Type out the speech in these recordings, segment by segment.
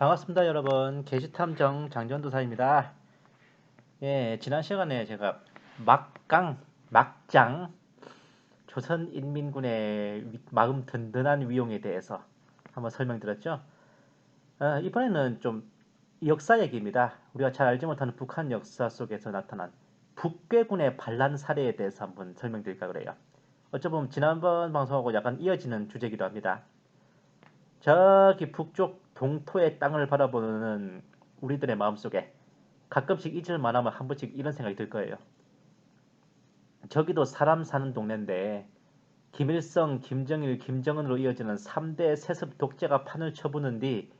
반갑습니다, 여러분. 게시탐정 장전도사입니다. 예, 지난 시간에 제가 막장 조선인민군의 마음 든든한 위용에 대해서 한번 설명드렸죠. 이번에는 좀 역사 얘기입니다. 우리가 잘 알지 못하는 북한 역사 속에서 나타난 북괴군의 반란 사례에 대해서 한번 설명드릴까 그래요. 어쩌면 지난번 방송하고 약간 이어지는 주제이기도 합니다. 저기 북쪽 동토의 땅을 바라보는 우리들의 마음속에 가끔씩 잊을만 하면 한 번씩 이런 생각이 들 거예요. 저기도 사람 사는 동네인데 김일성, 김정일, 김정은으로 이어지는 3대 세습 독재가 판을 쳐부는 뒤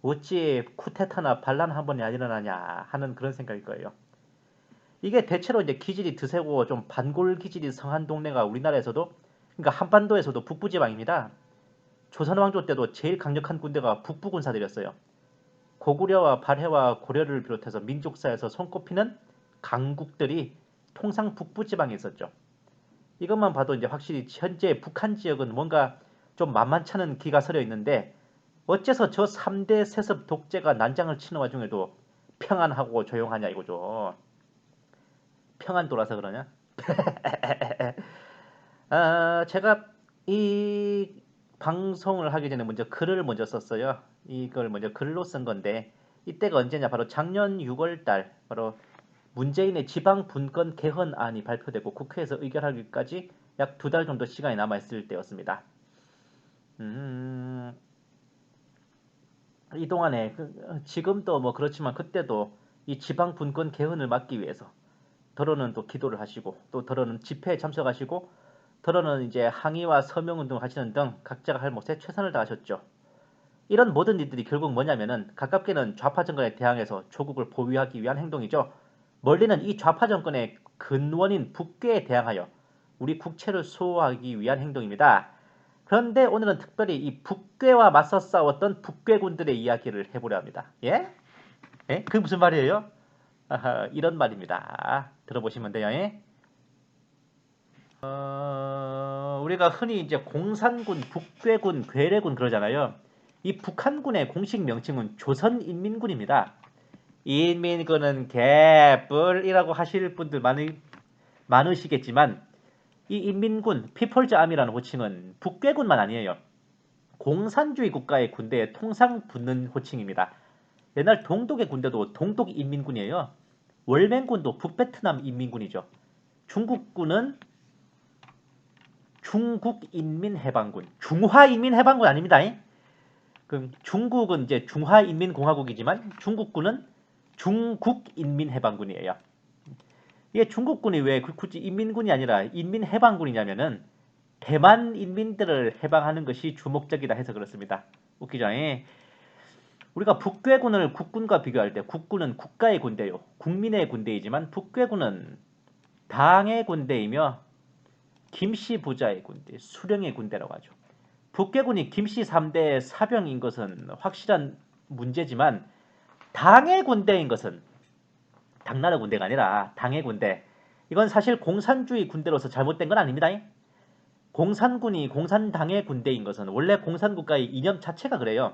어찌 쿠데타나 반란 한 번이 안 일어나냐 하는 그런 생각일 거예요. 이게 대체로 이제 기질이 드세고 좀 반골 기질이 성한 동네가 우리나라에서도, 그러니까 한반도에서도 북부지방입니다. 조선 왕조 때도 제일 강력한 군대가 북부군사들이었어요. 고구려와 발해와 고려를 비롯해서 민족사에서 손꼽히는 강국들이 통상 북부지방에 있었죠. 이것만 봐도 이제 확실히 현재 북한 지역은 뭔가 좀 만만치 않은 기가 서려 있는데, 어째서 저 3대 세습 독재가 난장을 치는 와중에도 평안하고 조용하냐 이거죠. 평안 돌아서 그러냐? 제가 이 방송을 하기 전에 먼저 글을 먼저 썼어요. 이걸 먼저 글로 쓴 건데, 이때가 언제냐, 바로 작년 6월 달, 바로 문재인의 지방 분권 개헌안이 발표되고 국회에서 의결하기까지 약 2달 정도 시간이 남아있을 때였습니다. 이 동안에 지금도 뭐 그렇지만 그때도 이 지방 분권 개헌을 막기 위해서 더러는 또 기도를 하시고, 또 더러는 집회에 참석하시고, 더러는 이제 항의와 서명운동을 하시는 등 각자가 할 몫에 최선을 다하셨죠. 이런 모든 일들이 결국 뭐냐면은, 가깝게는 좌파 정권에 대항해서 조국을 보위하기 위한 행동이죠. 멀리는 이 좌파 정권의 근원인 북괴에 대항하여 우리 국채를 수호하기 위한 행동입니다. 그런데 오늘은 특별히 이 북괴와 맞서 싸웠던 북괴군들의 이야기를 해보려 합니다. 예? 예? 그게 무슨 말이에요? 이런 말입니다. 들어보시면 돼요. 예? 우리가 흔히 이제 공산군, 북괴군, 괴뢰군 그러잖아요. 이 북한군의 공식 명칭은 조선인민군입니다. 인민군은 개뿔이라고 하실 분들 많으시겠지만, 이 인민군, 피플즈 아미라는 호칭은 북괴군만 아니에요. 공산주의 국가의 군대에 통상 붙는 호칭입니다. 옛날 동독의 군대도 동독인민군이에요. 월맹군도 북베트남 인민군이죠. 중국군은 중국인민해방군, 중화인민해방군 아닙니다. 그럼 중국은 이제 중화인민공화국이지만 중국군은 중국인민해방군이에요. 이게 중국군이 왜 굳이 인민군이 아니라 인민해방군이냐면은 대만 인민들을 해방하는 것이 주목적이다 해서 그렇습니다. 웃기죠? 우리가 북괴군을 국군과 비교할 때 국군은 국가의 군대요, 국민의 군대이지만 북괴군은 당의 군대이며 김씨 부자의 군대, 수령의 군대라고 하죠. 북괴군이 김씨 3대 사병인 것은 확실한 문제지만, 당의 군대인 것은 당나라 군대가 아니라 당의 군대, 이건 사실 공산주의 군대로서 잘못된 건 아닙니다. 공산군이 공산당의 군대인 것은 원래 공산국가의 이념 자체가 그래요.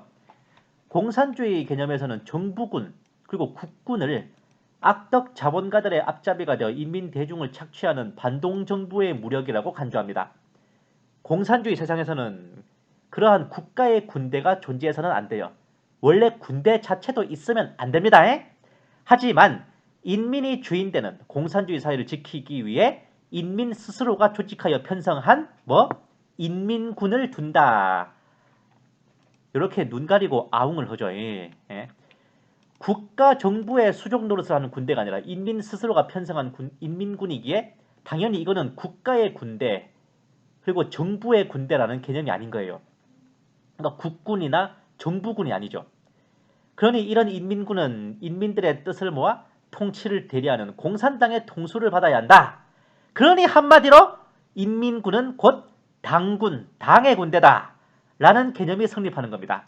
공산주의 개념에서는 정부군 그리고 국군을 악덕 자본가들의 앞잡이가 되어 인민 대중을 착취하는 반동정부의 무력이라고 간주합니다. 공산주의 세상에서는 그러한 국가의 군대가 존재해서는 안 돼요. 원래 군대 자체도 있으면 안 됩니다. 하지만 인민이 주인되는 공산주의 사회를 지키기 위해 인민 스스로가 조직하여 편성한 인민군을 둔다. 이렇게 눈 가리고 아웅을 하죠. 국가 정부의 수족 노릇을 하는 군대가 아니라 인민 스스로가 편성한 인민군이기에 당연히 이거는 국가의 군대 그리고 정부의 군대라는 개념이 아닌 거예요. 그러니까 국군이나 정부군이 아니죠. 그러니 이런 인민군은 인민들의 뜻을 모아 통치를 대리하는 공산당의 통수를 받아야 한다. 그러니 한마디로 인민군은 곧 당군, 당의 군대다 라는 개념이 성립하는 겁니다.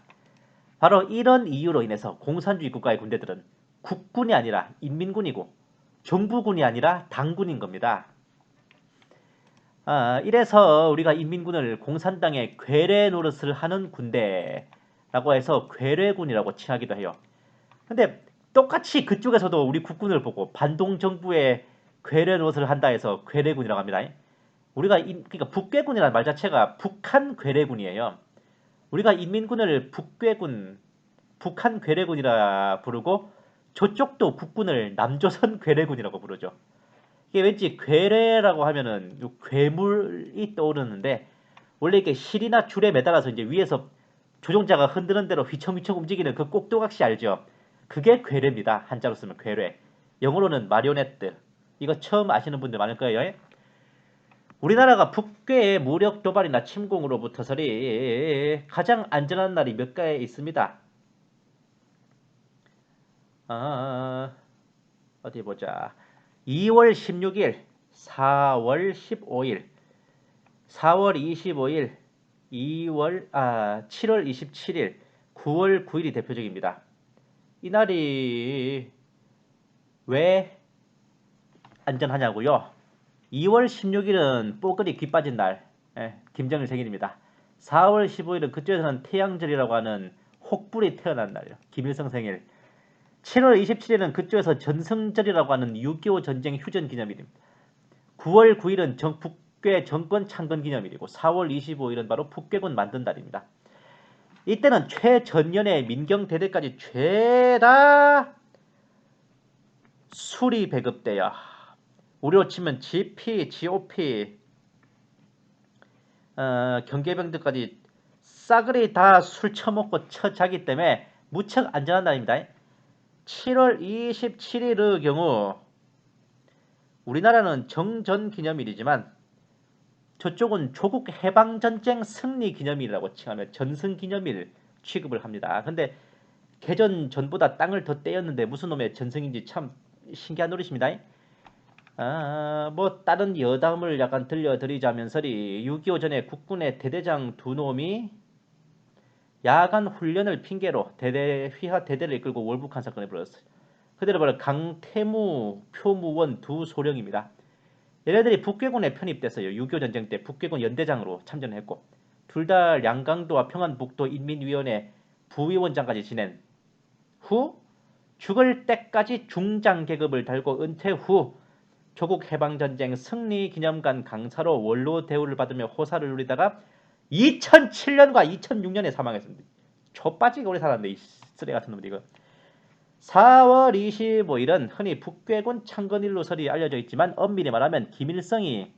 바로 이런 이유로 인해서 공산주의 국가의 군대들은 국군이 아니라 인민군이고 정부군이 아니라 당군인 겁니다. 이래서 우리가 인민군을 공산당의 괴뢰 노릇을 하는 군대, 괴뢰군이라고 해서 괴뢰군이라고 칭하기도 해요. 근데 똑같이 그쪽에서도 우리 국군을 보고 반동 정부의 괴뢰 노릇을 한다 해서 괴뢰군이라고 합니다. 우리가 그러니까 북괴군이라는 말 자체가 북한 괴뢰군이에요. 우리가 인민군을 북괴군, 북한 괴뢰군이라 부르고 저쪽도 국군을 남조선 괴뢰군이라고 부르죠. 이게 왠지 괴뢰라고 하면은 괴물이 떠오르는데 원래 이렇게 실이나 줄에 매달아서 이제 위에서 조종자가 흔드는 대로 휘청휘청 움직이는 그 꼭두각시 알죠? 그게 괴뢰입니다. 한자로 쓰면 괴뢰. 영어로는 마리오네트. 이거 처음 아시는 분들 많을 거예요. 우리나라가 북괴의 무력 도발이나 침공으로부터서리 가장 안전한 날이 몇 가에 있습니다. 어디 보자. 2월 16일, 4월 15일, 4월 25일, 7월 27일, 9월 9일이 대표적입니다. 이날이 왜 안전하냐고요? 2월 16일은 뽀글이 귀 빠진 날, 김정일 생일입니다. 4월 15일은 그쪽에서는 태양절이라고 하는 혹불이 태어난 날이에요. 김일성 생일. 7월 27일은 그쪽에서 전승절이라고 하는 6.25 전쟁 휴전 기념일입니다. 9월 9일은 북괴 정권 창건 기념일이고 4월 25일은 바로 북괴군 만든 날입니다. 이때는 최전년의 민경대대까지 죄다 술이 배급돼요. 우리로 치면 GP, GOP, 경계병들까지 싸그리 다 술 처먹고 처자기 때문에 무척 안전한 날입니다. 7월 27일의 경우 우리나라는 정전 기념일이지만 저쪽은 조국 해방전쟁 승리 기념일이라고 칭하며 전승 기념일 취급을 합니다. 근데 개전 전보다 땅을 더 떼었는데 무슨 놈의 전승인지 참 신기한 노릇입니다. 뭐 다른 여담을 약간 들려드리자면서리 6.25 전에 국군의 대대장 두 놈이 야간 훈련을 핑계로 휘하 대대를 이끌고 월북한 사건이 벌어졌어요. 그대로 바로 강태무, 표무원 두 소령입니다. 얘네들이 북괴군에 편입됐어요. 6.25 전쟁 때 북괴군 연대장으로 참전했고 둘 다 양강도와 평안북도 인민위원회 부위원장까지 지낸 후 죽을 때까지 중장 계급을 달고 은퇴 후 조국 해방전쟁 승리기념관 강사로 원로 대우를 받으며 호사를 누리다가 2007년과 2006년에 사망했습니다. 좆빠지게 오래 살았는데 이 쓰레 같은 놈들 이거. 4월 25일은 흔히 북괴군 창건일로설이 알려져 있지만 엄밀히 말하면 김일성이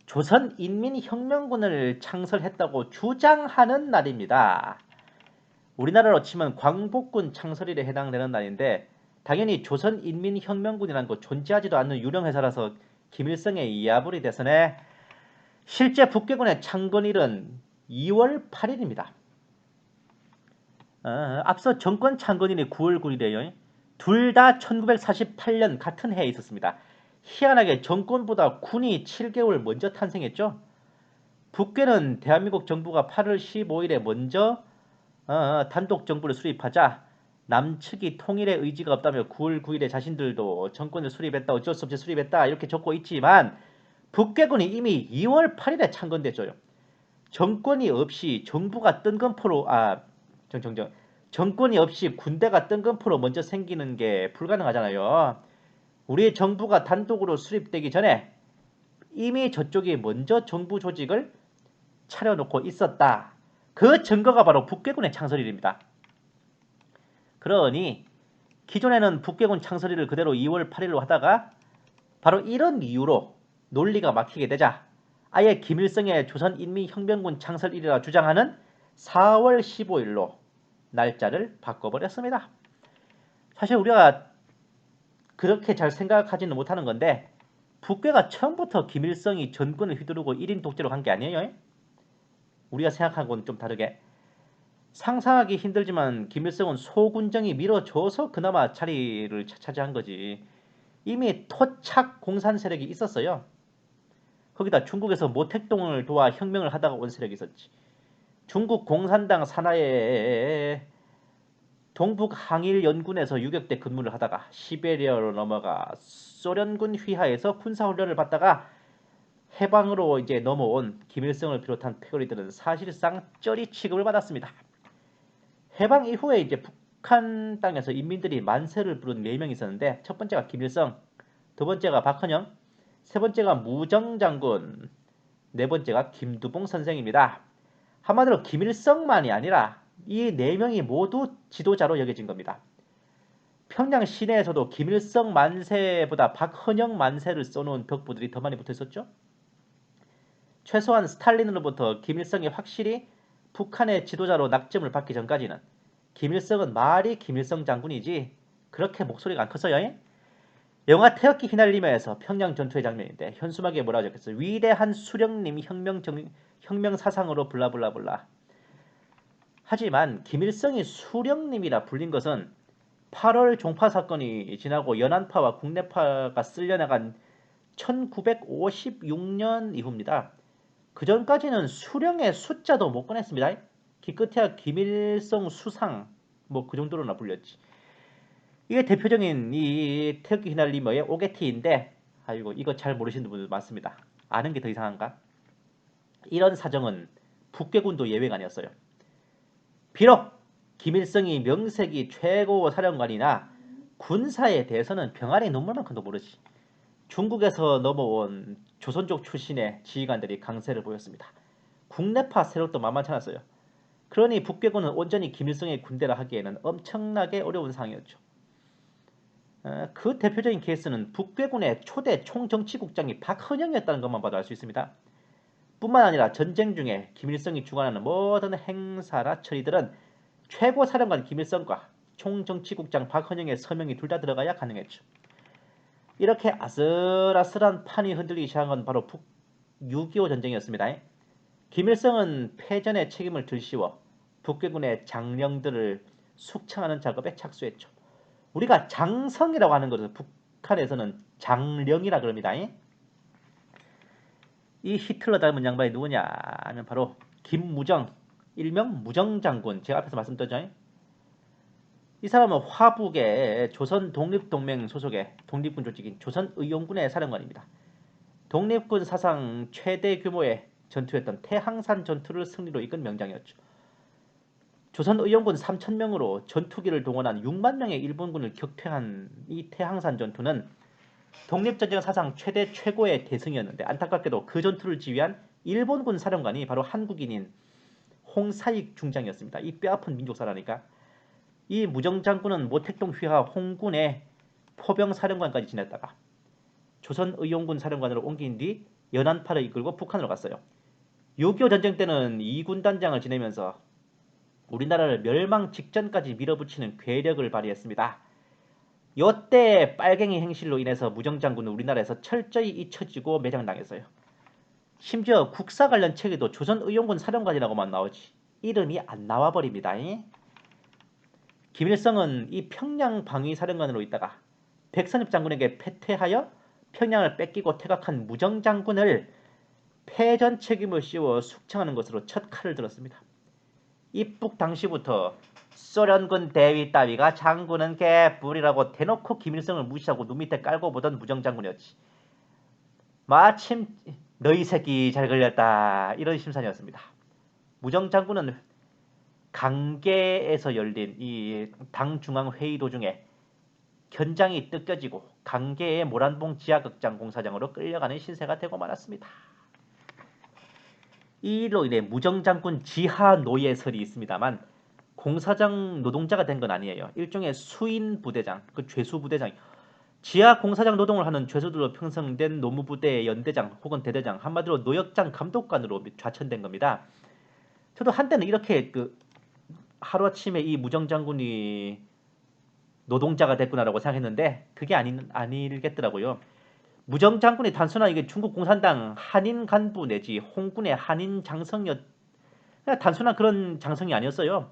조선인민혁명군을 창설했다고 주장하는 날입니다. 우리나라로 치면 광복군 창설일에 해당되는 날인데 당연히 조선인민혁명군이라는 거 존재하지도 않는 유령회사라서 김일성의 이야부리 대선에 실제 북괴군의 창건일은 2월 8일입니다. 앞서 정권 창건일이 9월 9일이에요. 둘 다 1948년 같은 해에 있었습니다. 희한하게 정권보다 군이 7개월 먼저 탄생했죠. 북괴는 대한민국 정부가 8월 15일에 먼저 단독 정부를 수립하자 남측이 통일의 의지가 없다며 9월 9일에 자신들도 정권을 수립했다, 어쩔 수 없이 수립했다 이렇게 적고 있지만 북괴군이 이미 2월 8일에 창건됐죠. 정권이 없이 정부가 뜬금포로 정권이 없이 군대가 뜬금포로 먼저 생기는 게 불가능하잖아요. 우리 정부가 단독으로 수립되기 전에 이미 저쪽이 먼저 정부 조직을 차려놓고 있었다. 그 증거가 바로 북괴군의 창설일입니다. 그러니 기존에는 북괴군 창설일을 그대로 2월 8일로 하다가 바로 이런 이유로 논리가 막히게 되자 아예 김일성의 조선인민혁명군 창설일이라 주장하는 4월 15일로 날짜를 바꿔버렸습니다. 사실 우리가 그렇게 잘 생각하지는 못하는 건데 북괴가 처음부터 김일성이 전권을 휘두르고 1인 독재로 간 게 아니에요. 우리가 생각한 건 좀 다르게 상상하기 힘들지만 김일성은 소군정이 밀어줘서 그나마 자리를 차지한 거지. 이미 토착 공산 세력이 있었어요. 거기다 중국에서 모택동을 도와 혁명을 하다가 온 세력이 있었지. 중국 공산당 산하에 동북 항일 연군에서 유격대 근무를 하다가 시베리아로 넘어가 소련군 휘하에서 군사훈련을 받다가 해방으로 이제 넘어온 김일성을 비롯한 패거리들은 사실상 쩌리 취급을 받았습니다. 해방 이후에 이제 북한 땅에서 인민들이 만세를 부른 4명이 있었는데 첫 번째가 김일성, 두 번째가 박헌영, 세 번째가 무정장군, 네 번째가 김두봉 선생입니다. 한마디로 김일성만이 아니라 이 4명이 모두 지도자로 여겨진 겁니다. 평양 시내에서도 김일성 만세보다 박헌영 만세를 써놓은 벽보들이 더 많이 붙어 있었죠. 최소한 스탈린으로부터 김일성이 확실히 북한의 지도자로 낙점을 받기 전까지는 김일성은 말이 김일성 장군이지 그렇게 목소리가 안 컸어요. 영화 태극기 휘날리며에서 평양 전투의 장면인데 현수막에 뭐라고 적혔어요? 위대한 수령님 혁명 사상으로 블라블라블라. 하지만 김일성이 수령님이라 불린 것은 8월 종파 사건이 지나고 연안파와 국내파가 쓸려나간 1956년 이후입니다. 그 전까지는 수령의 숫자도 못 꺼냈습니다. 기껏해야 김일성 수상 뭐 그 정도로나 불렸지. 이게 대표적인 이 태극기 휘날리머의 오게티인데 아이고 이거 잘 모르시는 분들 많습니다. 아는 게 더 이상한가? 이런 사정은 북괴군도 예외가 아니었어요. 비록 김일성이 명색이 최고 사령관이나 군사에 대해서는 병아리 눈물만큼도 모르지. 중국에서 넘어온 조선족 출신의 지휘관들이 강세를 보였습니다. 국내파 세력도 만만치 않았어요. 그러니 북괴군은 온전히 김일성의 군대라 하기에는 엄청나게 어려운 상황이었죠. 그 대표적인 케이스는 북괴군의 초대 총정치국장이 박헌영이었다는 것만 봐도 알 수 있습니다. 뿐만 아니라 전쟁 중에 김일성이 주관하는 모든 행사나 처리들은 최고 사령관 김일성과 총정치국장 박헌영의 서명이 둘 다 들어가야 가능했죠. 이렇게 아슬아슬한 판이 흔들리기 시작한 건 바로 북6.25 전쟁이었습니다. 김일성은 패전의 책임을 들씌워 북괴군의 장령들을 숙청하는 작업에 착수했죠. 우리가 장성이라고 하는 것을 북한에서는 장령이라 그럽니다. 이 히틀러 닮은 양반이 누구냐 하면 바로 김무정, 일명 무정장군. 제가 앞에서 말씀드렸죠. 이 사람은 화북의 조선 독립동맹 소속의 독립군 조직인 조선의용군의 사령관입니다. 독립군 사상 최대 규모의 전투였던 태항산 전투를 승리로 이끈 명장이었죠. 조선의용군 3,000명으로 전투기를 동원한 6만 명의 일본군을 격퇴한 이 태항산 전투는 독립전쟁 사상 최고의 대승이었는데 안타깝게도 그 전투를 지휘한 일본군 사령관이 바로 한국인인 홍사익 중장이었습니다. 이 뼈아픈 민족사라니까. 이 무정장군은 모택동 휘하 홍군의 포병사령관까지 지냈다가 조선의용군 사령관으로 옮긴 뒤 연안파를 이끌고 북한으로 갔어요. 6.25 전쟁 때는 2군 단장을 지내면서 우리나라를 멸망 직전까지 밀어붙이는 괴력을 발휘했습니다. 이때 빨갱이 행실로 인해서 무정장군은 우리나라에서 철저히 잊혀지고 매장당했어요. 심지어 국사 관련 책에도 조선의용군 사령관이라고만 나오지 이름이 안 나와버립니다. 김일성은 이 평양 방위사령관으로 있다가 백선엽 장군에게 패퇴하여 평양을 뺏기고 퇴각한 무정장군을 패전 책임을 씌워 숙청하는 것으로 첫 칼을 들었습니다. 입북 당시부터 소련군 대위 따위가 장군은 개뿔이라고 대놓고 김일성을 무시하고 눈 밑에 깔고 보던 무정장군이었지. 마침 너희 새끼 잘 걸렸다 이런 심산이었습니다. 무정장군은 강계에서 열린 이 당중앙회의 도중에 견장이 뜯겨지고 강계의 모란봉 지하극장 공사장으로 끌려가는 신세가 되고 말았습니다. 이 일로 인해 무정장군 지하 노예설이 있습니다만 공사장 노동자가 된 건 아니에요. 일종의 수인 부대장, 그 죄수 부대장, 지하 공사장 노동을 하는 죄수들로 편성된 노무부대의 연대장 혹은 대대장, 한마디로 노역장 감독관으로 좌천된 겁니다. 저도 한때는 이렇게 하루아침에 이 무정장군이 노동자가 됐구나라고 생각했는데 그게 아니겠더라고요. 무정장군이 단순한 이게 중국 공산당 한인 간부 내지 홍군의 한인 장성이었 그냥 단순한 그런 장성이 아니었어요.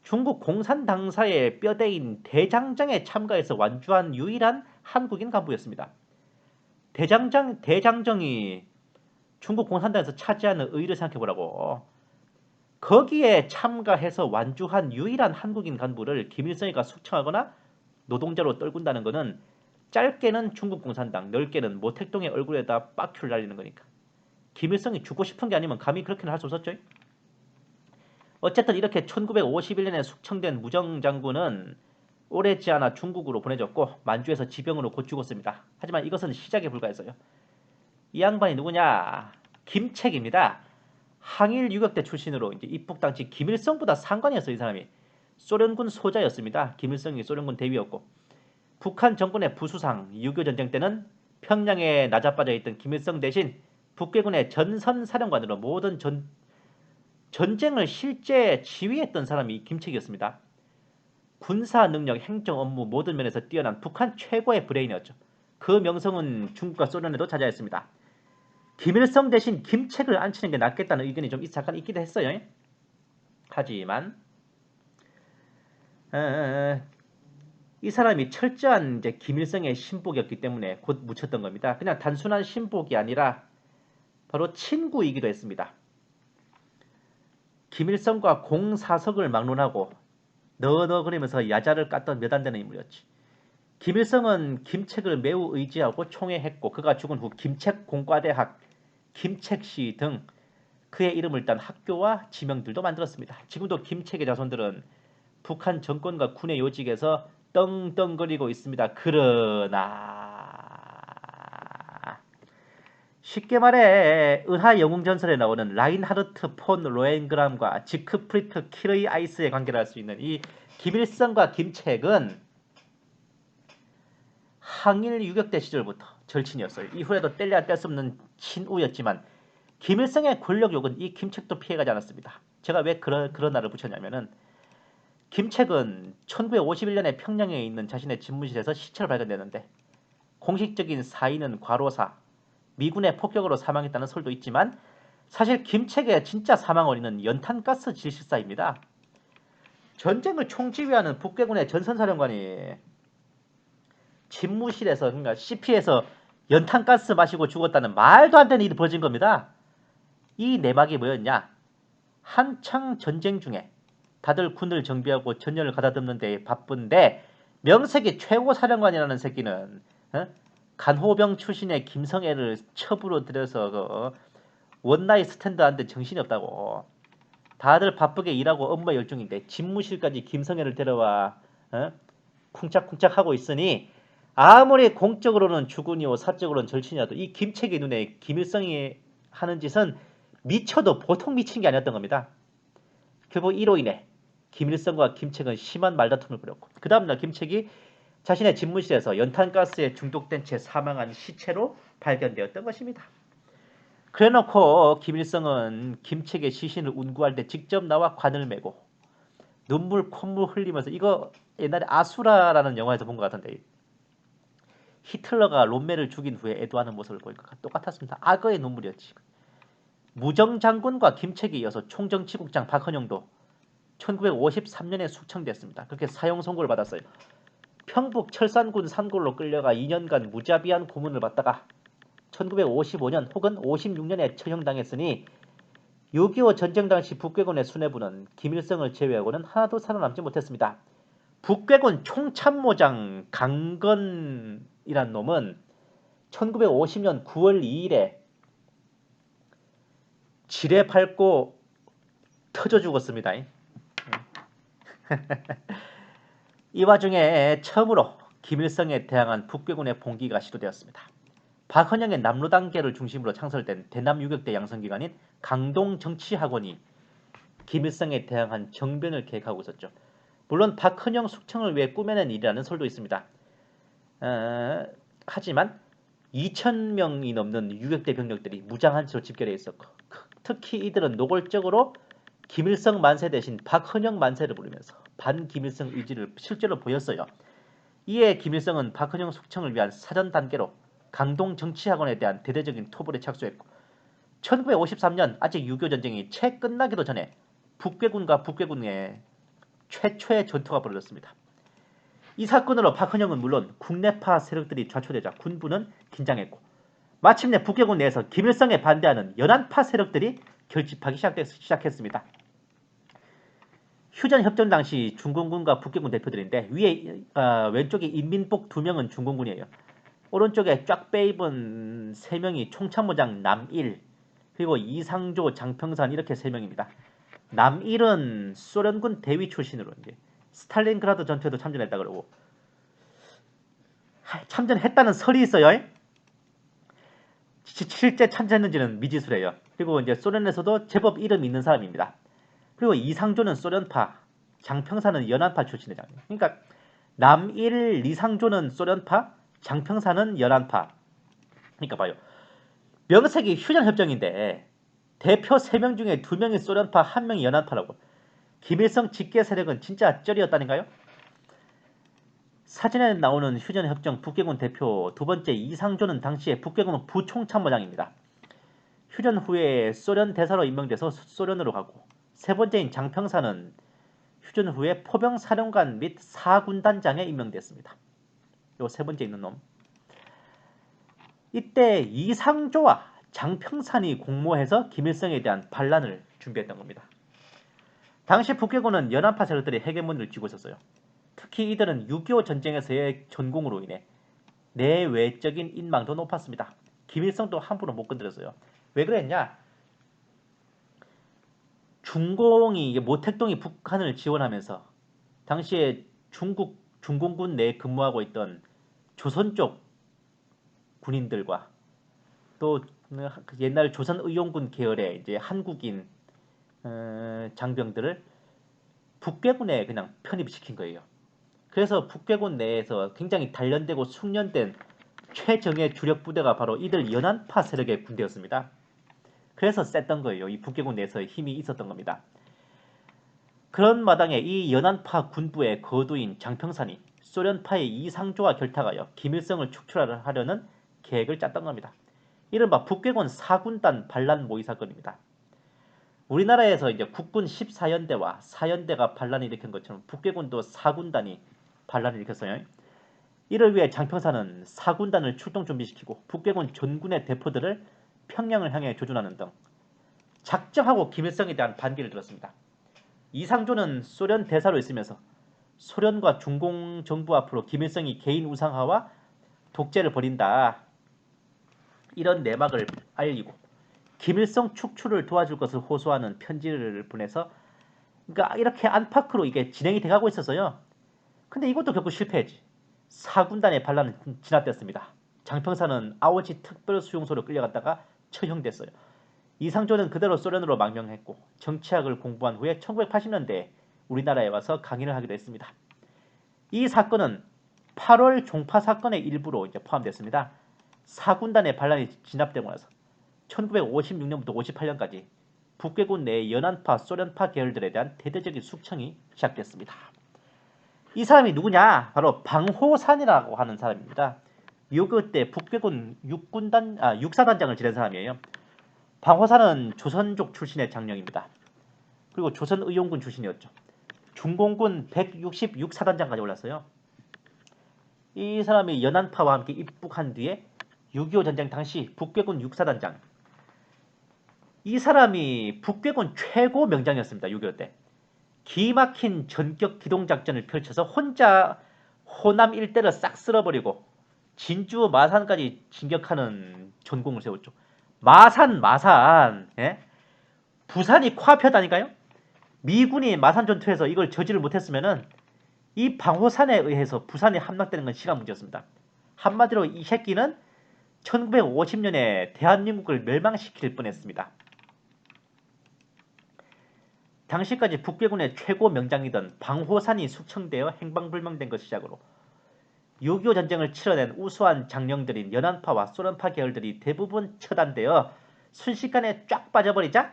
중국 공산당사의 뼈대인 대장정에 참가해서 완주한 유일한 한국인 간부였습니다. 대장정이 중국 공산당에서 차지하는 의의를 생각해보라고. 거기에 참가해서 완주한 유일한 한국인 간부를 김일성이가 숙청하거나 노동자로 떨군다는 것은 짧게는 중국 공산당, 넓게는 모택동의 얼굴에다 빡큐를 날리는 거니까. 김일성이 죽고 싶은 게 아니면 감히 그렇게는 할 수 없었죠. 어쨌든 이렇게 1951년에 숙청된 무정장군은 오래지 않아 중국으로 보내졌고 만주에서 지병으로 곧 죽었습니다. 하지만 이것은 시작에 불과했어요. 이 양반이 누구냐? 김책입니다. 항일 유격대 출신으로 이제 입국당시 김일성보다 상관이었어요. 이 사람이 소련군 소자였습니다. 김일성이 소련군 대위였고 북한 정권의 부수상 6.25 전쟁 때는 평양에 나자빠져 있던 김일성 대신 북괴군의 전선사령관으로 모든 전쟁을 실제 지휘했던 사람이 김책이었습니다. 군사 능력, 행정 업무 모든 면에서 뛰어난 북한 최고의 브레인이었죠. 그 명성은 중국과 소련에도 자자했습니다. 김일성 대신 김책을 앉히는 게 낫겠다는 의견이 좀 잠깐 있기도 했어요. 하지만 이 사람이 철저한 이제 김일성의 신복이었기 때문에 곧 묻혔던 겁니다. 그냥 단순한 신복이 아니라 바로 친구이기도 했습니다. 김일성과 공사석을 막론하고 너너거리면서 야자를 깠던 몇 안 되는 인물이었지. 김일성은 김책을 매우 의지하고 총애했고 그가 죽은 후 김책공과대학, 김책시 등 그의 이름을 딴 학교와 지명들도 만들었습니다. 지금도 김책의 자손들은 북한 정권과 군의 요직에서 떵떵거리고 있습니다. 그러나 쉽게 말해 은하 영웅전설에 나오는 라인하르트 폰 로엔그람과 지크프리트 키르이 아이스의 관계를 알 수 있는 이 김일성과 김책은 항일 유격대 시절부터 절친이었어요. 이후에도 뗄래야 뗄 수 없는 친우였지만 김일성의 권력욕은 이 김책도 피해가지 않았습니다. 제가 왜 그런 날을 붙였냐면은 김책은 1951년에 평양에 있는 자신의 집무실에서 시체를 발견되는데 공식적인 사인은 과로사, 미군의 폭격으로 사망했다는 설도 있지만 사실 김책의 진짜 사망 원인은 연탄가스 질식사입니다. 전쟁을 총지휘하는 북괴군의 전선사령관이 집무실에서 그러니까 CP에서 연탄가스 마시고 죽었다는 말도 안 되는 일이 벌어진 겁니다. 이 내막이 뭐였냐? 한창 전쟁 중에 다들 군을 정비하고 전열을 가다듬는 데 바쁜데 명색이 최고 사령관이라는 새끼는 간호병 출신의 김성애를 첩으로 들여서 원나잇 스탠드한데 정신이 없다고. 다들 바쁘게 일하고 업무에 열중인데 집무실까지 김성애를 데려와 쿵짝쿵짝 하고 있으니 아무리 공적으로는 주군이고 사적으로는 절친이라도 이 김책의 눈에 김일성이 하는 짓은 미쳐도 보통 미친 게 아니었던 겁니다. 결국 이로 인해 김일성과 김책은 심한 말다툼을 벌였고 그 다음날 김책이 자신의 집무실에서 연탄가스에 중독된 채 사망한 시체로 발견되었던 것입니다. 그래놓고 김일성은 김책의 시신을 운구할 때 직접 나와 관을 메고 눈물 콧물 흘리면서 이거 옛날에 아수라라는 영화에서 본 것 같은데 히틀러가 롬메를 죽인 후에 애도하는 모습을 보니까 똑같았습니다. 악어의 눈물이었지. 무정장군과 김책에 이어서 총정치국장 박헌영도 1953년에 숙청됐습니다. 그렇게 사형 선고를 받았어요. 평북 철산군 산골로 끌려가 2년간 무자비한 고문을 받다가 1955년 혹은 56년에 처형당했으니 6.25 전쟁 당시 북괴군의 수뇌부는 김일성을 제외하고는 하나도 살아남지 못했습니다. 북괴군 총참모장 강건이란 놈은 1950년 9월 2일에 지뢰 밟고 터져 죽었습니다. 이 와중에 처음으로 김일성에 대항한 북괴군의 봉기가 시도되었습니다. 박헌영의 남로단계를 중심으로 창설된 대남유격대 양성기관인 강동정치학원이 김일성에 대항한 정변을 계획하고 있었죠. 물론 박헌영 숙청을 위해 꾸며낸 일이라는 설도 있습니다. 하지만 2,000명이 넘는 유격대 병력들이 무장한 채로 집결해 있었고 특히 이들은 노골적으로 김일성 만세 대신 박헌영 만세를 부르면서 반김일성 의지를 실제로 보였어요. 이에 김일성은 박헌영 숙청을 위한 사전 단계로 강동정치학원에 대한 대대적인 토벌에 착수했고 1953년 아직 6.25 전쟁이 채 끝나기도 전에 북괴군과 북괴군의 최초의 전투가 벌어졌습니다. 이 사건으로 박헌영은 물론 국내파 세력들이 좌초되자 군부는 긴장했고 마침내 북괴군 내에서 김일성에 반대하는 연안파 세력들이 결집하기 시작했습니다. 휴전협정 당시 중공군과 북괴군 대표들인데 왼쪽에 인민복 2명은 중공군이에요. 오른쪽에 쫙 빼입은 3명이 총참모장 남일, 그리고 이상조, 장평산 이렇게 3명입니다. 남일은 소련군 대위 출신으로 이제 스탈린그라드 전투에도 참전했다 그러고 참전했다는 설이 있어요. 실제 참전했는지는 미지수래요. 그리고 이제 소련에서도 제법 이름 있는 사람입니다. 그리고 이상조는 소련파, 장평산은 연안파 출신이다. 그러니까 남일, 이상조는 소련파, 장평산은 연안파. 그러니까 봐요. 명색이 휴전협정인데 대표 3명 중에 2명이 소련파, 1명이 연안파라고. 김일성 직계 세력은 진짜 쩔이었다는가요? 사진에 나오는 휴전협정 북계군 대표 두 번째 이상조는 당시에 북계군 부총참모장입니다. 휴전 후에 소련 대사로 임명돼서 소련으로 가고 세 번째인 장평산은 휴전 후에 포병사령관 및 사군단장에 임명됐습니다. 요 세 번째 있는 놈. 이때 이상조와 장평산이 공모해서 김일성에 대한 반란을 준비했던 겁니다. 당시 북계군은 연안파 세력들이 헤게몬을 쥐고 있었어요. 특히 이들은 6.25 전쟁에서의 전공으로 인해 내외적인 인망도 높았습니다. 김일성도 함부로 못 건드렸어요. 왜 그랬냐? 중공이 모택동이 북한을 지원하면서 당시에 중공군 내에 근무하고 있던 조선 쪽 군인들과 또 옛날 조선의용군 계열의 이제 한국인 장병들을 북계군에 그냥 편입시킨 거예요. 그래서 북계군 내에서 굉장히 단련되고 숙련된 최정예 주력 부대가 바로 이들 연안파 세력의 군대였습니다. 그래서 셌던 거예요. 이 북계군 내에서 힘이 있었던 겁니다. 그런 마당에 이 연안파 군부의 거두인 장평산이 소련파의 이상조와 결탁하여 김일성을 축출하려는 계획을 짰던 겁니다. 이른바 북계군 4군단 반란 모의 사건입니다. 우리나라에서 이제 국군 14연대와 4연대가 반란을 일으킨 것처럼 북계군도 4군단이 반란을 일으켰어요. 이를 위해 장평산은 4군단을 출동 준비시키고 북계군 전군의 대포들을 평양을 향해 조준하는 등 작정하고 김일성에 대한 반기를 들었습니다. 이상조는 소련 대사로 있으면서 소련과 중공 정부 앞으로 김일성이 개인 우상화와 독재를 벌인다. 이런 내막을 알리고 김일성 축출을 도와줄 것을 호소하는 편지를 보내서 그러니까 이렇게 안팎으로 이게 진행이 돼가고 있었어요. 근데 이것도 결국 실패했지. 4군단의 반란은 진압됐습니다. 장평산은 아오지 특별수용소로 끌려갔다가 처형됐어요. 이상조는 그대로 소련으로 망명했고 정치학을 공부한 후에 1980년대에 우리나라에 와서 강의를 하기도 했습니다. 이 사건은 8월 종파 사건의 일부로 이제 포함됐습니다. 4군단의 반란이 진압되고 나서 1956년부터 58년까지 북계군 내 연안파, 소련파 계열들에 대한 대대적인 숙청이 시작됐습니다. 이 사람이 누구냐? 바로 방호산이라고 하는 사람입니다. 6.25 때 북계군 육사단장을 지낸 사람이에요. 방호산은 조선족 출신의 장령입니다. 그리고 조선의용군 출신이었죠. 중공군 166사단장까지 올랐어요. 이 사람이 연안파와 함께 입북한 뒤에 6.25 전쟁 당시 북계군 육사단장. 이 사람이 북계군 최고 명장이었습니다. 6.25 때. 기막힌 전격 기동작전을 펼쳐서 혼자 호남 일대를 싹 쓸어버리고 진주 마산까지 진격하는 전공을 세웠죠. 마산 예? 부산이 코앞이었다니까요. 미군이 마산 전투에서 이걸 저지를 못했으면은 이 방호산에 의해서 부산이 함락되는 건 시간 문제였습니다. 한마디로 이 새끼는 1950년에 대한민국을 멸망시킬 뻔했습니다. 당시까지 북계군의 최고 명장이던 방호산이 숙청되어 행방불명된 것 시작으로 6.25 전쟁을 치러낸 우수한 장령들인 연안파와 소련파 계열들이 대부분 처단되어 순식간에 쫙 빠져버리자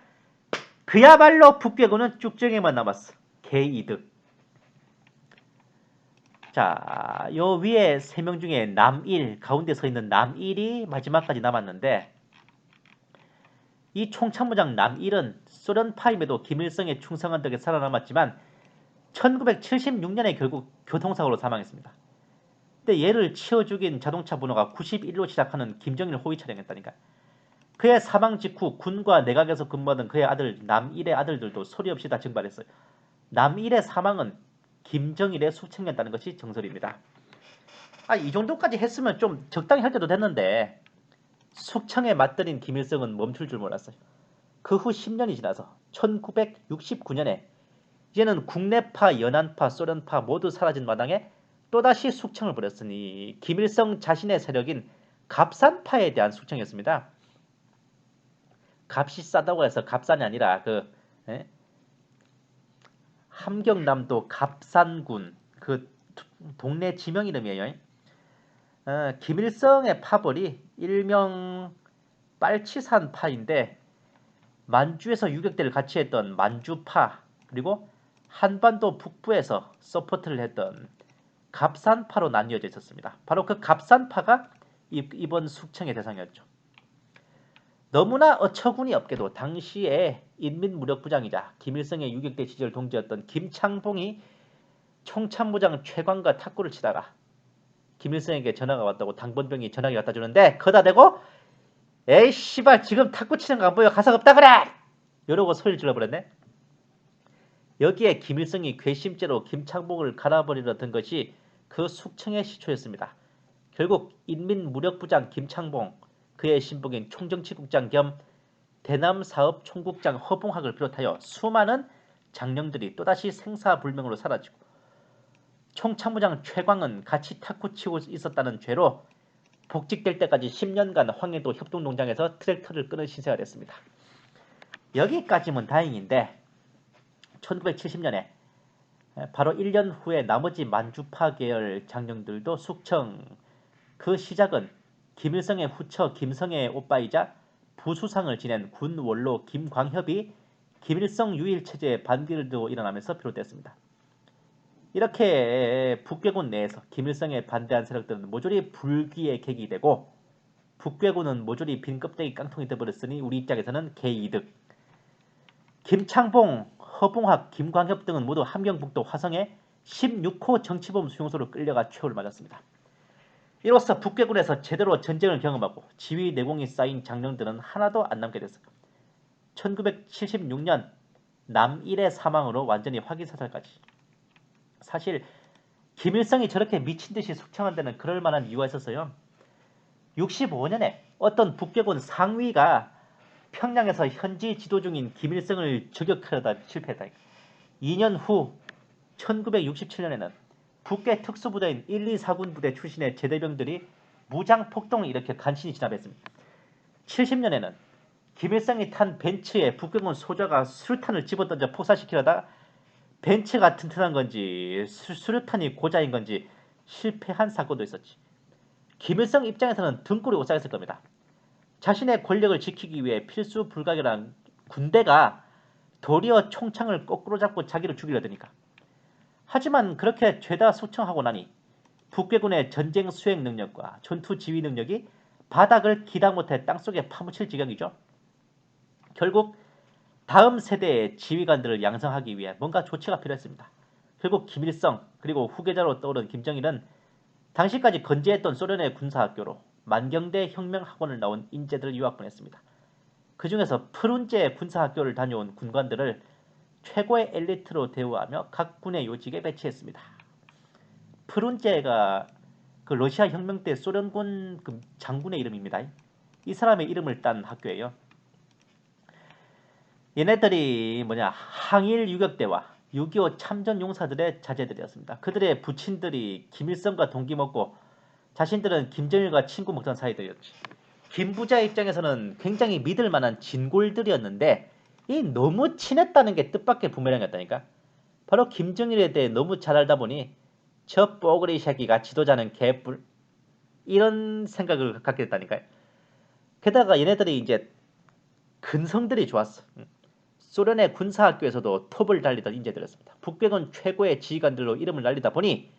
그야말로 북계군은 쭉정이만 남았어. 개이득. 자, 요 위에 3명 중에 남일, 가운데 서 있는 남일이 마지막까지 남았는데 이 총참모장 남일은 소련파임에도 김일성에 충성한 덕에 살아남았지만 1976년에 결국 교통사고로 사망했습니다. 근데 얘를 치어 죽인 자동차 번호가 91로 시작하는 김정일 호위 차량이었다니까. 그의 사망 직후 군과 내각에서 근무하던 그의 아들 남일의 아들들도 소리 없이 다 증발했어요. 남일의 사망은 김정일의 숙청이었다는 것이 정설입니다. 이 정도까지 했으면 좀 적당히 할 때도 됐는데 숙청에 맞들인 김일성은 멈출 줄 몰랐어요. 그 후 10년이 지나서 1969년에 이제는 국내파, 연안파, 소련파 모두 사라진 마당에 또다시 숙청을 벌였으니 김일성 자신의 세력인 갑산파에 대한 숙청이었습니다. 값이 싸다고 해서 갑산이 아니라 예? 함경남도 갑산군 그 동네 지명 이름이에요. 김일성의 파벌이 일명 빨치산파인데 만주에서 유격대를 같이 했던 만주파 그리고 한반도 북부에서 서포트를 했던 갑산파로 나뉘어져 있었습니다. 바로 그 갑산파가 이번 숙청의 대상이었죠. 너무나 어처구니 없게도 당시에 인민무력부장이자 김일성의 유격대 시절 동지였던 김창봉이 총참모장 최광과 탁구를 치다가 김일성에게 전화가 왔다고 당번병이 전화기 갖다 주는데 거다 대고 에이 씨발 지금 탁구 치는 거 안 보여 가석 없다 그래 이러고 소리를 질러버렸네. 여기에 김일성이 괘씸죄로 김창봉을 갈아버리려 든 것이 그 숙청의 시초였습니다. 결국 인민무력부장 김창봉 그의 신복인 총정치국장 겸 대남사업총국장 허봉학을 비롯하여 수많은 장령들이 또다시 생사불명으로 사라지고 총참모장 최광은 같이 탁구 치고 있었다는 죄로 복직될 때까지 10년간 황해도 협동농장에서 트랙터를 끄는 신세가 됐습니다. 여기까지면 다행인데 1970년에 바로 1년 후에 나머지 만주파 계열 장령들도 숙청 그 시작은 김일성의 후처 김성애의 오빠이자 부수상을 지낸 군 원로 김광협이 김일성 유일 체제에 반기를 두고 일어나면서 비롯됐습니다. 이렇게 북괴군 내에서 김일성에 반대한 세력들은 모조리 불기의 객이 되고 북괴군은 모조리 빈 껍데기 깡통이 되어버렸으니 우리 입장에서는 개이득. 김창봉, 허봉학, 김광협 등은 모두 함경북도 화성에 16호 정치범 수용소로 끌려가 최후를 맞았습니다. 이로써 북괴군에서 제대로 전쟁을 경험하고 지휘 내공이 쌓인 장령들은 하나도 안 남게 됐습니다. 1976년 남일의 사망으로 완전히 화기사살까지. 사실 김일성이 저렇게 미친듯이 숙청한 데는 그럴 만한 이유가 있었어요. 65년에 어떤 북괴군 상위가 평양에서 현지 지도 중인 김일성을 저격하려다 실패했다. 2년 후 1967년에는 북괴 특수부대인 1, 2, 4군 부대 출신의 제대병들이 무장폭동을 일으켜 간신히 진압했습니다. 70년에는 김일성이 탄 벤츠에 북괴군 소좌가 수류탄을 집어던져 폭사시키려다 벤츠가 튼튼한 건지 수류탄이 고자인 건지 실패한 사건도 있었지. 김일성 입장에서는 등골이 오싹했을 겁니다. 자신의 권력을 지키기 위해 필수 불가결한 군대가 도리어 총창을 거꾸로 잡고 자기를 죽이려 드니까. 하지만 그렇게 죄다 숙청하고 나니 북괴군의 전쟁 수행 능력과 전투 지휘 능력이 바닥을 기다 못해 땅속에 파묻힐 지경이죠. 결국 다음 세대의 지휘관들을 양성하기 위해 뭔가 조치가 필요했습니다. 결국 김일성 그리고 후계자로 떠오른 김정일은 당시까지 건재했던 소련의 군사학교로 만경대 혁명학원을 나온 인재들을 유학 보냈습니다. 그 중에서 프룬제 군사학교를 다녀온 군관들을 최고의 엘리트로 대우하며 각 군의 요직에 배치했습니다. 프룬제가 그 러시아 혁명 때 소련군 그 장군의 이름입니다. 이 사람의 이름을 딴 학교예요. 얘네들이 항일 유격대와 6.25 참전 용사들의 자제들이었습니다. 그들의 부친들이 김일성과 동기 먹고 자신들은 김정일과 친구 먹던 사이들이었지. 김부자 입장에서는 굉장히 믿을 만한 진골들이었는데 이 너무 친했다는 게 뜻밖의 부메랑이었다니까. 바로 김정일에 대해 너무 잘 알다 보니 저 뽀글이 새끼가 지도자는 개뿔 이런 생각을 갖게 됐다니까요. 게다가 얘네들이 이제 근성들이 좋았어. 소련의 군사학교에서도 톱을 달리던 인재들이었습니다. 북괴군 최고의 지휘관들로 이름을 날리다 보니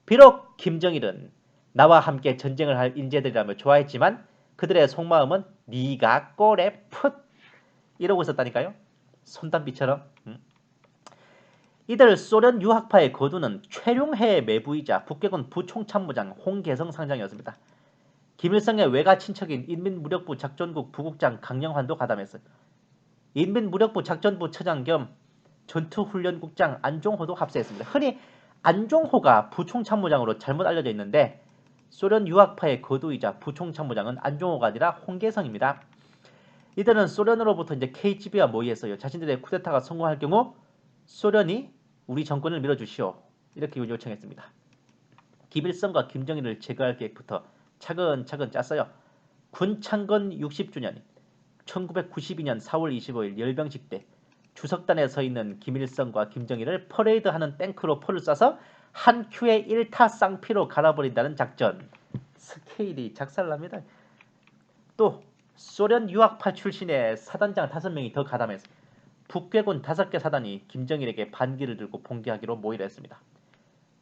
비록 김정일은 나와 함께 전쟁을 할 인재들이라며 좋아했지만 그들의 속마음은 네가 꼴에 풋 이러고 있었다니까요. 손담비처럼. 이들 소련 유학파의 거두는 최룡해의 매부이자 북괴군 부총참모장 홍계성 상장이었습니다. 김일성의 외가 친척인 인민무력부 작전국 부국장 강영환도 가담했어요. 인민무력부 작전부 처장 겸 전투훈련국장 안종호도 합세했습니다. 흔히 안종호가 부총참모장으로 잘못 알려져 있는데 소련 유학파의 거두이자 부총참모장은 안종호가 아니라 홍계성입니다. 이들은 소련으로부터 이제 KGB와 모의했어요. 자신들의 쿠데타가 성공할 경우 소련이 우리 정권을 밀어주시오. 이렇게 요청했습니다. 김일성과 김정일을 제거할 계획부터 차근차근 짰어요. 군 창건 60주년 1992년 4월 25일 열병식 때 주석단에 서 있는 김일성과 김정일을 퍼레이드하는 탱크로 포를 쏴서 한 큐에 1타 쌍피로 갈아버린다는 작전. 스케일이 작살납니다. 또 소련 유학파 출신의 사단장 5명이 더 가담해서 북괴군 5개 사단이 김정일에게 반기를 들고 봉기하기로 모의를 했습니다.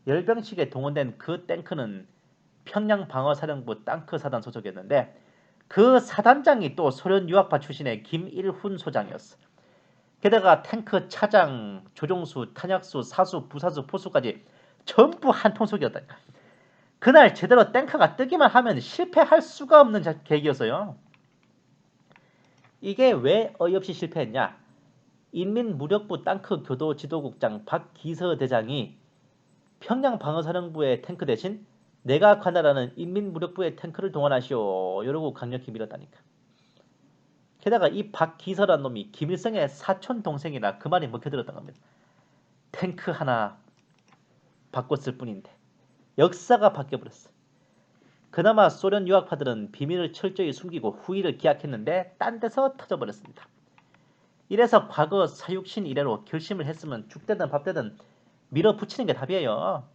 열병식에 동원된 그 탱크는 평양 방어사령부 땅크 사단 소속이었는데 그 사단장이 또 소련 유학파 출신의 김일훈 소장이었어. 게다가 탱크 차장, 조종수, 탄약수, 사수, 부사수, 포수까지 전부 한 통속이었다. 그날 제대로 탱크가 뜨기만 하면 실패할 수가 없는 계획이었어요. 이게 왜 어이없이 실패했냐? 인민무력부 땅크 교도지도국장 박기서 대장이 평양 방어사령부의 탱크 대신 내가 관할하는 인민무력부의 탱크를 동원하시오. 이러고 강력히 밀었다니까. 게다가 이 박기서란 놈이 김일성의 사촌 동생이라 그 말이 먹혀들었던 겁니다. 탱크 하나 바꿨을 뿐인데 역사가 바뀌어버렸어. 그나마 소련 유학파들은 비밀을 철저히 숨기고 후위를 기약했는데 딴 데서 터져버렸습니다. 이래서 과거 사육신 이래로 결심을 했으면 죽되든 밥되든 밀어붙이는 게 답이에요.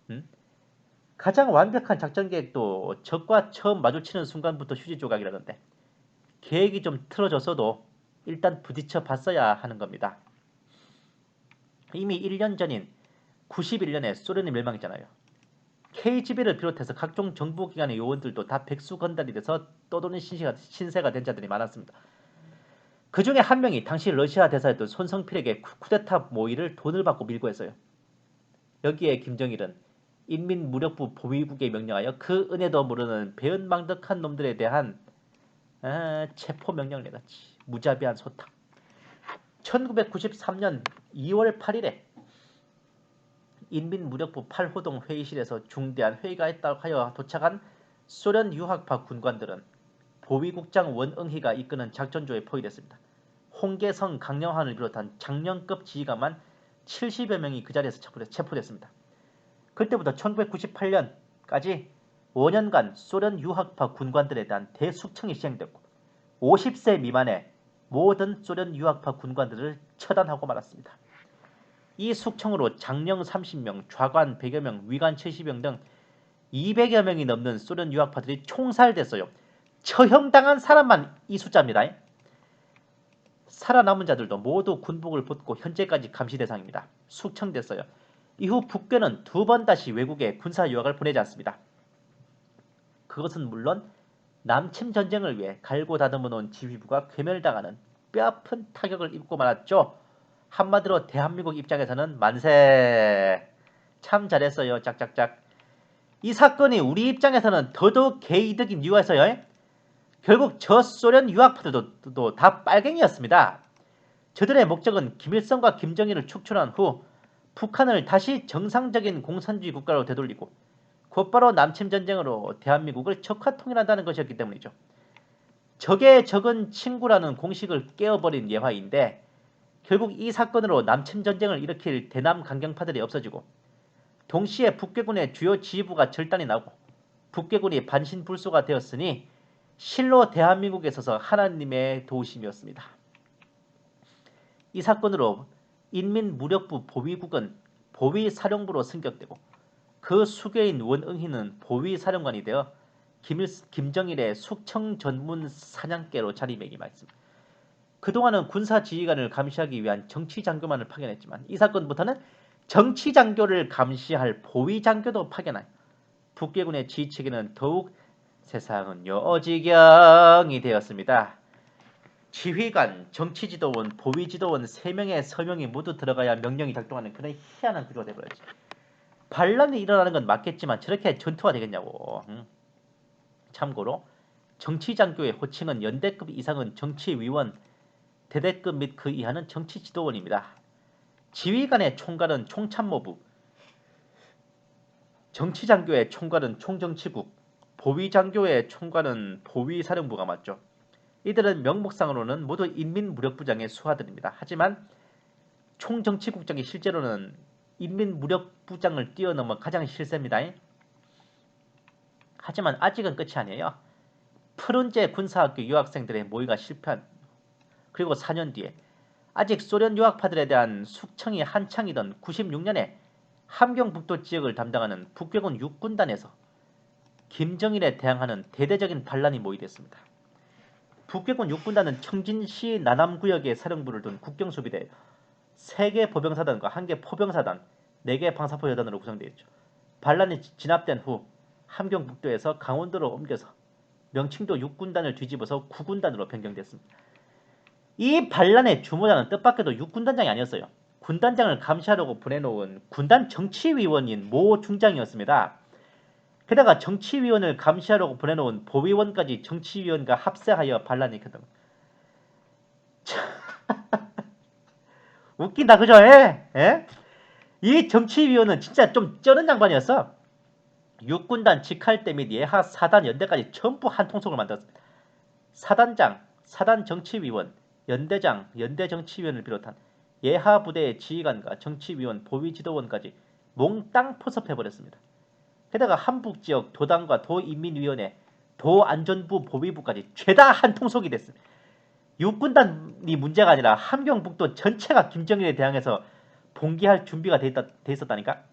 가장 완벽한 작전 계획도 적과 처음 마주치는 순간부터 휴지 조각이라던데 계획이 좀 틀어졌어도 일단 부딪혀 봤어야 하는 겁니다. 이미 1년 전인 91년에 소련이 멸망했잖아요. KGB를 비롯해서 각종 정보기관의 요원들도 다 백수건달이 돼서 떠도는 신세가 된 자들이 많았습니다. 그 중에 한 명이 당시 러시아 대사였던 손성필에게 쿠데타 모의를 돈을 받고 밀고 했어요. 여기에 김정일은 인민무력부 보위국에 명령하여 그 은혜도 모르는 배은망덕한 놈들에 대한 체포명령을 내렸지. 무자비한 소탕. 1993년 2월 8일에 인민무력부 8호동 회의실에서 중대한 회의가 있다고 하여 도착한 소련 유학파 군관들은 보위국장 원응희가 이끄는 작전조에 포위됐습니다. 홍계성, 강영환을 비롯한 장령급 지휘관만 70여 명이 그 자리에서 체포됐습니다. 그때부터 1998년까지 5년간 소련 유학파 군관들에 대한 대숙청이 시행됐고 50세 미만의 모든 소련 유학파 군관들을 처단하고 말았습니다. 이 숙청으로 장령 30명, 좌관 100여 명, 위관 70명 등 200여 명이 넘는 소련 유학파들이 총살됐어요. 처형당한 사람만 이 숫자입니다. 살아남은 자들도 모두 군복을 벗고 현재까지 감시 대상입니다. 숙청됐어요. 이후 북괴는 2번 다시 외국에 군사 유학을 보내지 않습니다. 그것은 물론 남침 전쟁을 위해 갈고 다듬어 놓은 지휘부가 괴멸당하는 뼈아픈 타격을 입고 말았죠. 한마디로 대한민국 입장에서는 만세. 참 잘했어요. 짝짝짝. 이 사건이 우리 입장에서는 더더욱 개이득인 이유가 있어요. 결국 저 소련 유학파들도 다 빨갱이였습니다. 저들의 목적은 김일성과 김정일을 축출한 후 북한을 다시 정상적인 공산주의 국가로 되돌리고 곧바로 남침전쟁으로 대한민국을 적화통일한다는 것이었기 때문이죠. 적의 적은 친구라는 공식을 깨어버린 예화인데 결국 이 사건으로 남침전쟁을 일으킬 대남 강경파들이 없어지고 동시에 북괴군의 주요 지휘부가 절단이 나고 북괴군이 반신불수가 되었으니 실로 대한민국에 있어서 하나님의 도우심이었습니다. 이 사건으로 인민무력부 보위국은 보위사령부로 승격되고 그 수괴인 원응희는 보위사령관이 되어 김정일의 숙청 전문 사냥개로 자리매김했습니다. 그동안은 군사지휘관을 감시하기 위한 정치장교만을 파견했지만 이 사건부터는 정치장교를 감시할 보위장교도 파견하여 북괴군의 지휘체계는 더욱 세상은 요지경이 되었습니다. 지휘관, 정치지도원, 보위지도원 3명의 서명이 모두 들어가야 명령이 작동하는 그런 희한한 구조가 되어버렸지. 반란이 일어나는 건 맞겠지만 저렇게 전투가 되겠냐고. 참고로 정치장교의 호칭은 연대급 이상은 정치위원, 대대급 및 그 이하는 정치지도원입니다. 지휘관의 총괄은 총참모부, 정치장교의 총괄은 총정치국, 보위장교의 총괄은 보위사령부가 맡죠. 이들은 명목상으로는 모두 인민무력부장의 수하들입니다. 하지만 총정치국장이 실제로는 인민무력부장을 뛰어넘어 가장 실세입니다. 하지만 아직은 끝이 아니에요. 푸른제 군사학교 유학생들의 모의가 실패한 그리고 4년 뒤에 아직 소련 유학파들에 대한 숙청이 한창이던 96년에 함경북도 지역을 담당하는 북괴군 육군단에서 김정일에 대항하는 대대적인 반란이 모의됐습니다. 북괴군 육군단은 청진시 나남구역에 사령부를 둔 국경수비대 3개 보병사단과 1개 포병사단, 4개 방사포 여단으로 구성되어 있죠. 반란이 진압된 후 함경북도에서 강원도로 옮겨서 명칭도 육군단을 뒤집어서 구군단으로 변경됐습니다. 이 반란의 주모자는 뜻밖에도 육군단장이 아니었어요. 군단장을 감시하려고 보내놓은 군단 정치위원인 모 중장이었습니다. 게다가 정치위원을 감시하려고 보내놓은 보위원까지 정치위원과 합세하여 반란이 일으켰던 웃긴다 그죠? 예? 이 정치위원은 진짜 좀 쩌는 양반이었어. 육군단 직할대 및 예하 사단 연대까지 전부 한 통속을 만들었습니다. 사단장, 사단정치위원, 연대장, 연대정치위원을 비롯한 예하 부대의 지휘관과 정치위원, 보위지도원까지 몽땅 포섭해버렸습니다. 게다가 한북지역 도당과 도인민위원회, 도안전부 보위부까지 죄다 한 통속이 됐습니다. 육군단이 문제가 아니라 함경북도 전체가 김정일에 대항해서 봉기할 준비가 돼 있었다니까.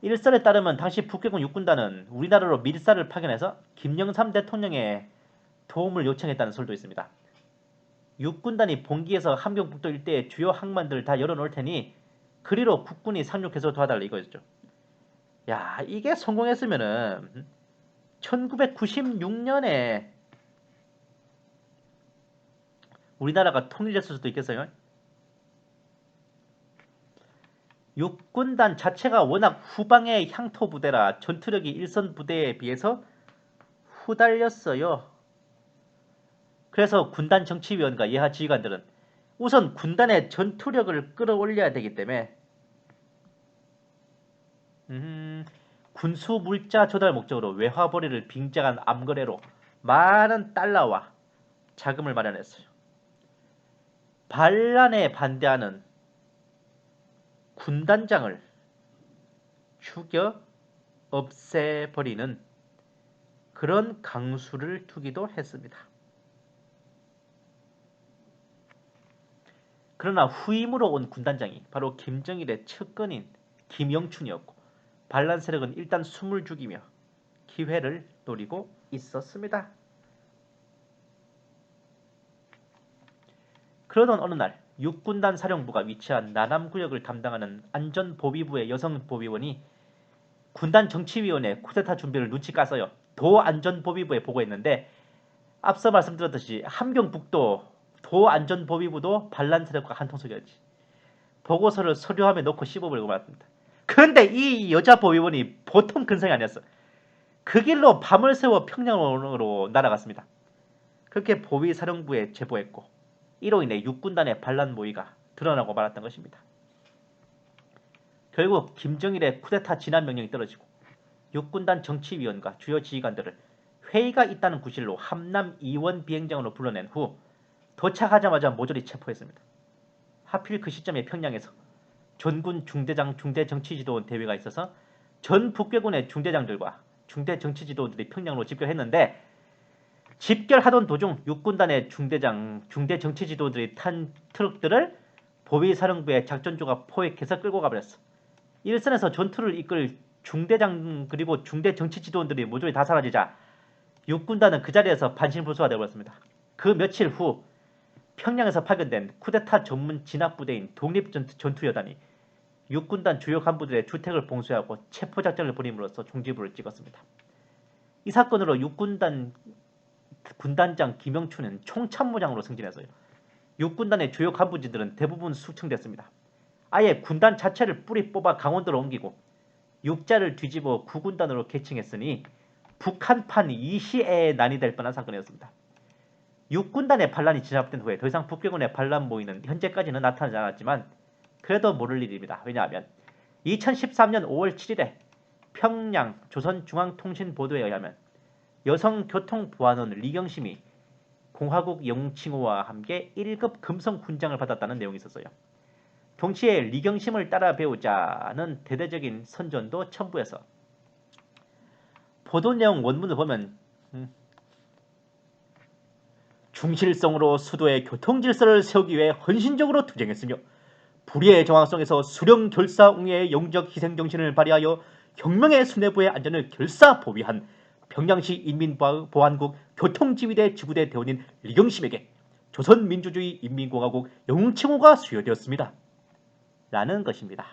일설에 따르면 당시 북괴군 육군단은 우리나라로 밀사를 파견해서 김영삼 대통령의 도움을 요청했다는 설도 있습니다. 육군단이 봉기해서 함경북도 일대의 주요 항만들을 다 열어놓을 테니 그리로 국군이 상륙해서 도와달라 이거였죠. 야, 이게 성공했으면은 1996년에 우리나라가 통일됐을 수도 있겠어요. 육군단 자체가 워낙 후방의 향토 부대라 전투력이 일선 부대에 비해서 후달렸어요. 그래서 군단 정치위원과 예하 지휘관들은 우선 군단의 전투력을 끌어올려야 되기 때문에 군수 물자 조달 목적으로 외화벌이를 빙자한 암거래로 많은 달러와 자금을 마련했어요. 반란에 반대하는 군단장을 죽여 없애버리는 그런 강수를 두기도 했습니다. 그러나 후임으로 온 군단장이 바로 김정일의 측근인 김영춘이었고 반란 세력은 일단 숨을 죽이며 기회를 노리고 있었습니다. 그러던 어느 날 육군단 사령부가 위치한 나남구역을 담당하는 안전보위부의 여성보위원이 군단 정치위원회 쿠데타 준비를 눈치 깠어요. 도안전보위부에 보고했는데 앞서 말씀드렸듯이 함경북도 도안전보위부도 반란 세력과 한통속이었지. 보고서를 서류함에 넣고 씹어버리고 말았습니다. 그런데 이 여자 보위원이 보통 근성이 아니었어. 그 길로 밤을 새워 평양으로 날아갔습니다. 그렇게 보위사령부에 제보했고 이로 인해 육군단의 반란 모의가 드러나고 말았던 것입니다. 결국 김정일의 쿠데타 진압 명령이 떨어지고 육군단 정치위원과 주요 지휘관들을 회의가 있다는 구실로 함남 이원 비행장으로 불러낸 후 도착하자마자 모조리 체포했습니다. 하필 그 시점에 평양에서 전군 중대장 중대정치지도원 대회가 있어서 전 북괴군의 중대장들과 중대정치지도원들이 평양으로 집결했는데 집결하던 도중 육군단의 중대장 중대정치지도원들이 탄 트럭들을 보위사령부의 작전조가 포획해서 끌고 가버렸어. 일선에서 전투를 이끌 중대장 그리고 중대정치지도원들이 모조리 다 사라지자 육군단은 그 자리에서 반신불수가 되어버렸습니다. 그 며칠 후 평양에서 파견된 쿠데타 전문 진압부대인 독립전투여단이 육군단 주요 간부들의 주택을 봉쇄하고 체포작전을 벌임으로써 종지부를 찍었습니다. 이 사건으로 육군단 군단장 김영춘은 총참모장으로 승진했어요. 육군단의 주요 간부진들은 대부분 숙청됐습니다. 아예 군단 자체를 뿌리 뽑아 강원도로 옮기고 육자를 뒤집어 구군단으로 개칭했으니 북한판 이시애에 난이 될 뻔한 사건이었습니다. 육군단의 반란이 진압된 후에 더 이상 북괴군의 반란 모의는 현재까지는 나타나지 않았지만 그래도 모를 일입니다. 왜냐하면 2013년 5월 7일에 평양 조선중앙통신 보도에 의하면 여성교통보안원 리경심이 공화국 영웅칭호와 함께 1급 금성훈장을 받았다는 내용이 있었어요. 동시에 리경심을 따라 배우자는 대대적인 선전도 첨부해서 보도 내용 원문을 보면 중실성으로 수도의 교통질서를 세우기 위해 헌신적으로 투쟁했으며 불의의 정황 속에서 수령 결사웅의 영적 희생정신을 발휘하여 혁명의 수뇌부의 안전을 결사 보위한 평양시 인민보안국 교통지휘대 지구대 대원인 리경심에게 조선민주주의 인민공화국 영웅칭호가 수여되었습니다. 라는 것입니다.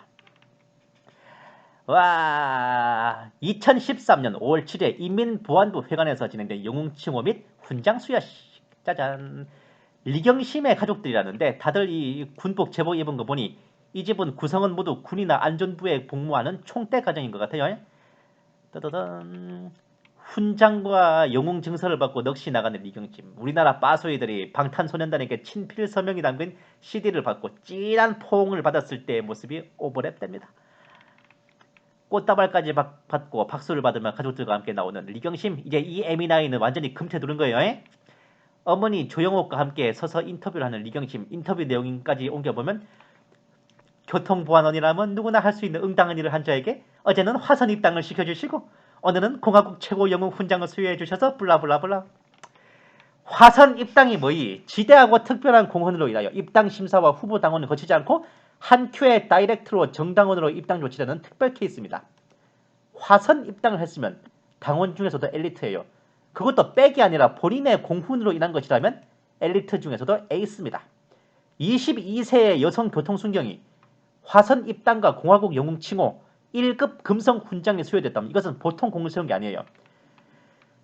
와, 2013년 5월 7일 인민보안부 회관에서 진행된 영웅칭호 및 훈장 수여식. 짜잔. 리경심의 가족들이라는데 다들 이 군복 제복 입은 거 보니 이 집은 구성원 모두 군이나 안전부에 복무하는 총대 가정인 것 같아요. 따다단. 훈장과 영웅 증서를 받고 넋이 나가는 리경심. 우리나라 빠소이들이 방탄소년단에게 친필 서명이 담긴 CD를 받고 찐한 포옹을 받았을 때의 모습이 오버랩됩니다. 꽃다발까지 받고 박수를 받으며 가족들과 함께 나오는 리경심. 이제 이 에미나이는 완전히 금태 두른 거예요. 어머니 조영옥과 함께 서서 인터뷰를 하는 리경심. 인터뷰 내용까지 옮겨보면 교통보안원이라면 누구나 할 수 있는 응당한 일을 한 자에게 어제는 화선 입당을 시켜주시고 오늘은 공화국 최고 영웅 훈장을 수여해 주셔서 블라블라블라. 화선 입당이 뭐이? 지대하고 특별한 공헌으로 인하여 입당 심사와 후보 당원을 거치지 않고 한 큐에 다이렉트로 정당원으로 입당 조치되는 특별 케이스입니다. 화선 입당을 했으면 당원 중에서도 엘리트예요. 그것도 백이 아니라 본인의 공훈으로 인한 것이라면 엘리트 중에서도 에이스입니다. 22세의 여성 교통순경이 화선 입당과 공화국 영웅 칭호 1급 금성 훈장이 수여됐다면 이것은 보통 공을 세운 게 아니에요.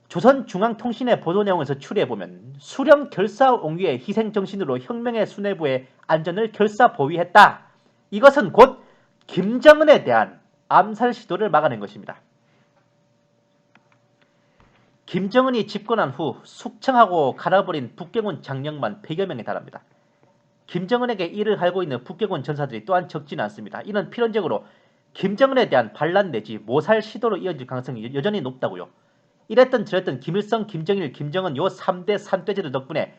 조선중앙통신의 보도 내용에서 추리해보면 수령 결사옹위의 희생정신으로 혁명의 수뇌부의 안전을 결사 보위했다. 이것은 곧 김정은에 대한 암살 시도를 막아낸 것입니다. 김정은이 집권한 후 숙청하고 갈아버린 북경군 장령만 100여 명에 달합니다. 김정은에게 이를 갈고 있는 북경군 전사들이 또한 적지는 않습니다. 이는 필연적으로 김정은에 대한 반란 내지 모살 시도로 이어질 가능성이 여전히 높다고요. 이랬던 저랬던 김일성, 김정일, 김정은 요 3대 산돼지들 덕분에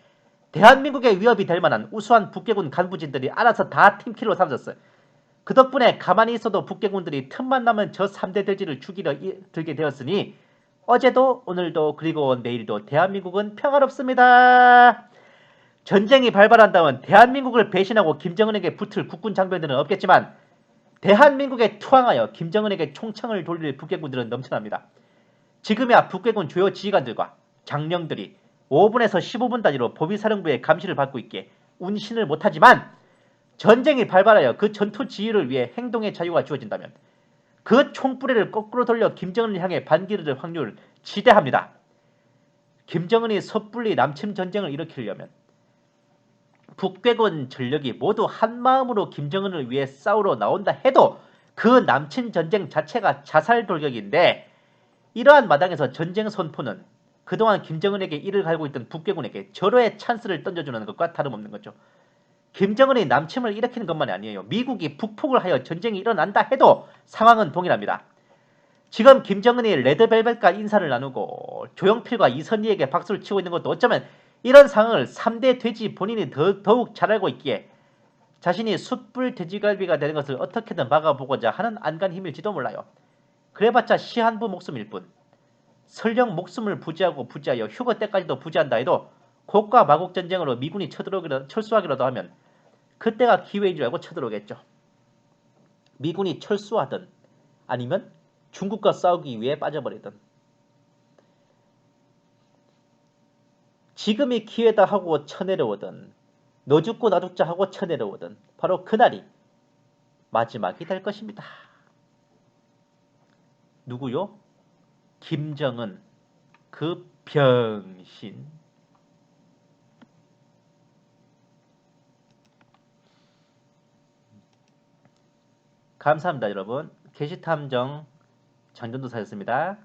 대한민국의 위협이 될 만한 우수한 북괴군 간부진들이 알아서 다 팀킬로 사라졌어요. 그 덕분에 가만히 있어도 북괴군들이 틈만 나면 저 3대 돼지를 죽이려 들게 되었으니 어제도 오늘도 그리고 내일도 대한민국은 평화롭습니다. 전쟁이 발발한다면 대한민국을 배신하고 김정은에게 붙을 국군 장병들은 없겠지만 대한민국에 투항하여 김정은에게 총창을 돌릴 북괴군들은 넘쳐납니다. 지금이야 북괴군 주요 지휘관들과 장령들이 5분에서 15분 단위로 보비사령부의 감시를 받고 있기에 운신을 못하지만 전쟁이 발발하여 그 전투 지휘를 위해 행동의 자유가 주어진다면 그 총뿌리를 거꾸로 돌려 김정은을 향해 반기를 들 확률을 지대합니다. 김정은이 섣불리 남침 전쟁을 일으키려면 북괴군 전력이 모두 한마음으로 김정은을 위해 싸우러 나온다 해도 그 남친 전쟁 자체가 자살 돌격인데 이러한 마당에서 전쟁 선포는 그동안 김정은에게 이를 갈고 있던 북괴군에게 절호의 찬스를 던져주는 것과 다름없는 거죠. 김정은이 남침을 일으키는 것만이 아니에요. 미국이 북폭을 하여 전쟁이 일어난다 해도 상황은 동일합니다. 지금 김정은이 레드벨벳과 인사를 나누고 조영필과 이선희에게 박수를 치고 있는 것도 어쩌면 이런 상황을 3대 돼지 본인이 더욱 잘 알고 있기에 자신이 숯불 돼지갈비가 되는 것을 어떻게든 막아보고자 하는 안간 힘일지도 몰라요. 그래봤자 시한부 목숨일 뿐. 설령 목숨을 부지하여 휴거 때까지도 부지한다 해도 곡과 마곡 전쟁으로 미군이 철수하기라도 하면 그때가 기회인 줄 알고 쳐들어오겠죠. 미군이 철수하든 아니면 중국과 싸우기 위해 빠져버리든 지금이 기회다 하고 쳐내려오든 너 죽고 나 죽자 하고 쳐내려오든 바로 그날이 마지막이 될 것입니다. 누구요? 김정은 그 병신. 감사합니다 여러분. 게시탐정 장전도사였습니다.